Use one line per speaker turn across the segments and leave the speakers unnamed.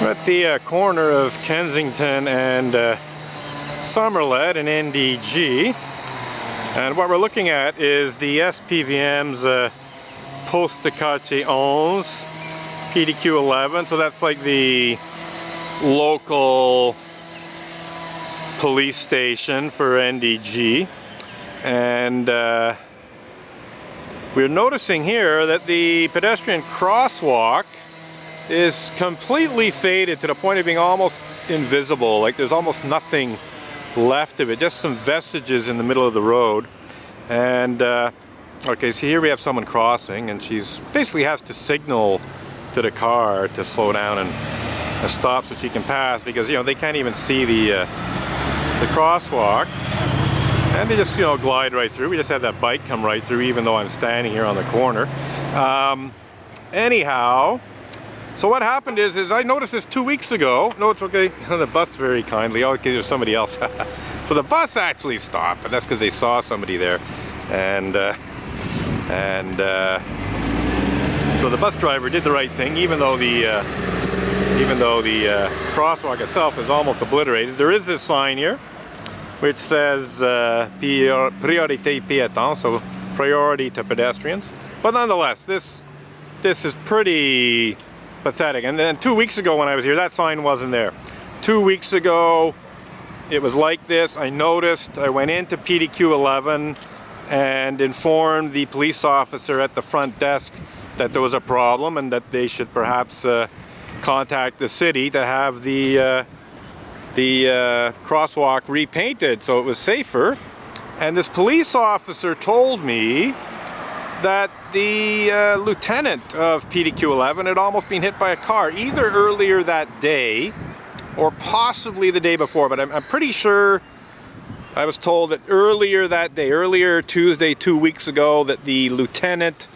We're at the corner of Kensington and Somerled in NDG, and what we're looking at is the SPVM's Poste de Quartiier 11, PDQ 11, so that's like the local police station for NDG. And we're noticing here that the pedestrian crosswalk is completely faded to the point of being almost invisible. Like there's almost nothing left of it, just some vestiges in the middle of the road. And okay, so here we have someone crossing, and she's basically has to signal to the car to slow down and stop so she can pass, because they can't even see the crosswalk, and they just glide right through. We just had that bike come right through, even though I'm standing here on the corner. Anyhow, so what happened is I noticed this 2 weeks ago. No, it's okay. The bus very kindly. Oh, okay, there's somebody else. So the bus actually stopped, but that's because they saw somebody there, and so the bus driver did the right thing, even though the crosswalk itself is almost obliterated. There is this sign here which says priorité piéton, so priority to pedestrians. But nonetheless, this is pretty pathetic. And then 2 weeks ago when I was here, that sign wasn't there. 2 weeks ago it was like this. I noticed, I went into PDQ 11 and informed the police officer at the front desk that there was a problem and that they should perhaps contact the city to have the crosswalk repainted so it was safer. And this police officer told me that the lieutenant of PDQ 11 had almost been hit by a car, either earlier that day or possibly the day before, but I'm pretty sure I was told that earlier that day, earlier Tuesday 2 weeks ago, that the lieutenant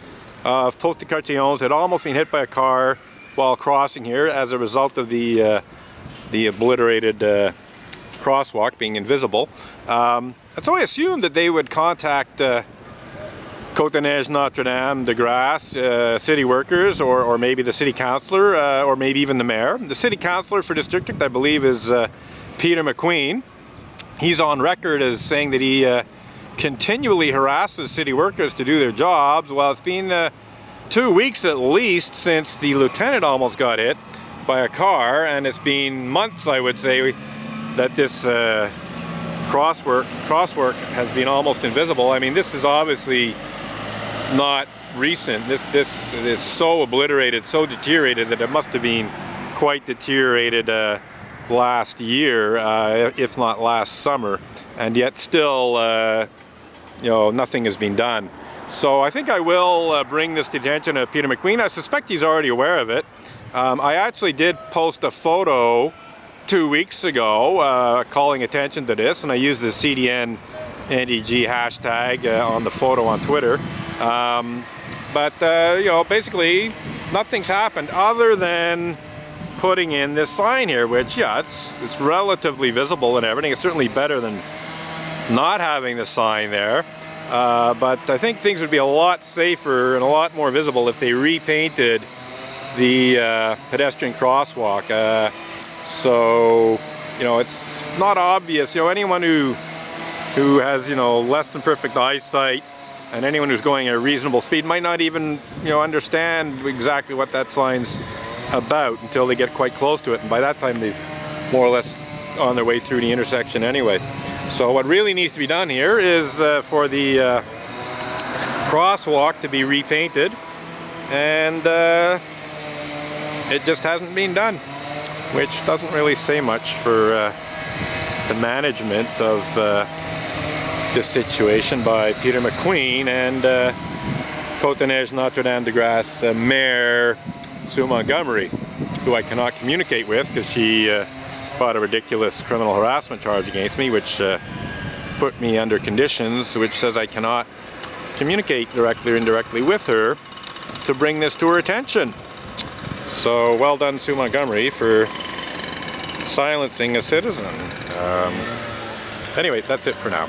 of Poste de Quartiier had almost been hit by a car while crossing here as a result of the obliterated crosswalk being invisible. And so I assumed that they would contact Côte-de-Neige Notre-Dame de Grâce city workers, or maybe the city councillor, or maybe even the mayor. The city councillor for this district, I believe, is Peter McQueen. He's on record as saying that he continually harasses city workers to do their jobs. Well, it's been 2 weeks at least since the lieutenant almost got hit by a car, and it's been months, I would say, that this crosswalk has been almost invisible. I mean, this is obviously not recent. This is so obliterated, so deteriorated, that it must have been quite deteriorated last year, if not last summer, and yet still nothing has been done. So I think I will bring this to the attention of Peter McQueen. I suspect he's already aware of it. I actually did post a photo 2 weeks ago calling attention to this, and I used the CDN-NDG hashtag on the photo on Twitter. But basically nothing's happened other than putting in this sign here, which, yeah, it's relatively visible and everything. It's certainly better than not having the sign there. But I think things would be a lot safer and a lot more visible if they repainted the pedestrian crosswalk. So it's not obvious. Anyone who has less than perfect eyesight, and anyone who's going at a reasonable speed might not even understand exactly what that sign's about until they get quite close to it, and by that time they've more or less on their way through the intersection anyway. So what really needs to be done here is for the crosswalk to be repainted, and it just hasn't been done, which doesn't really say much for the management of this situation by Peter McQueen and Côte-de-Neige Notre-Dame de Grâce Mayor Sue Montgomery, who I cannot communicate with because she brought a ridiculous criminal harassment charge against me, which put me under conditions which says I cannot communicate directly or indirectly with her to bring this to her attention. So well done, Sue Montgomery, for silencing a citizen. Anyway, that's it for now.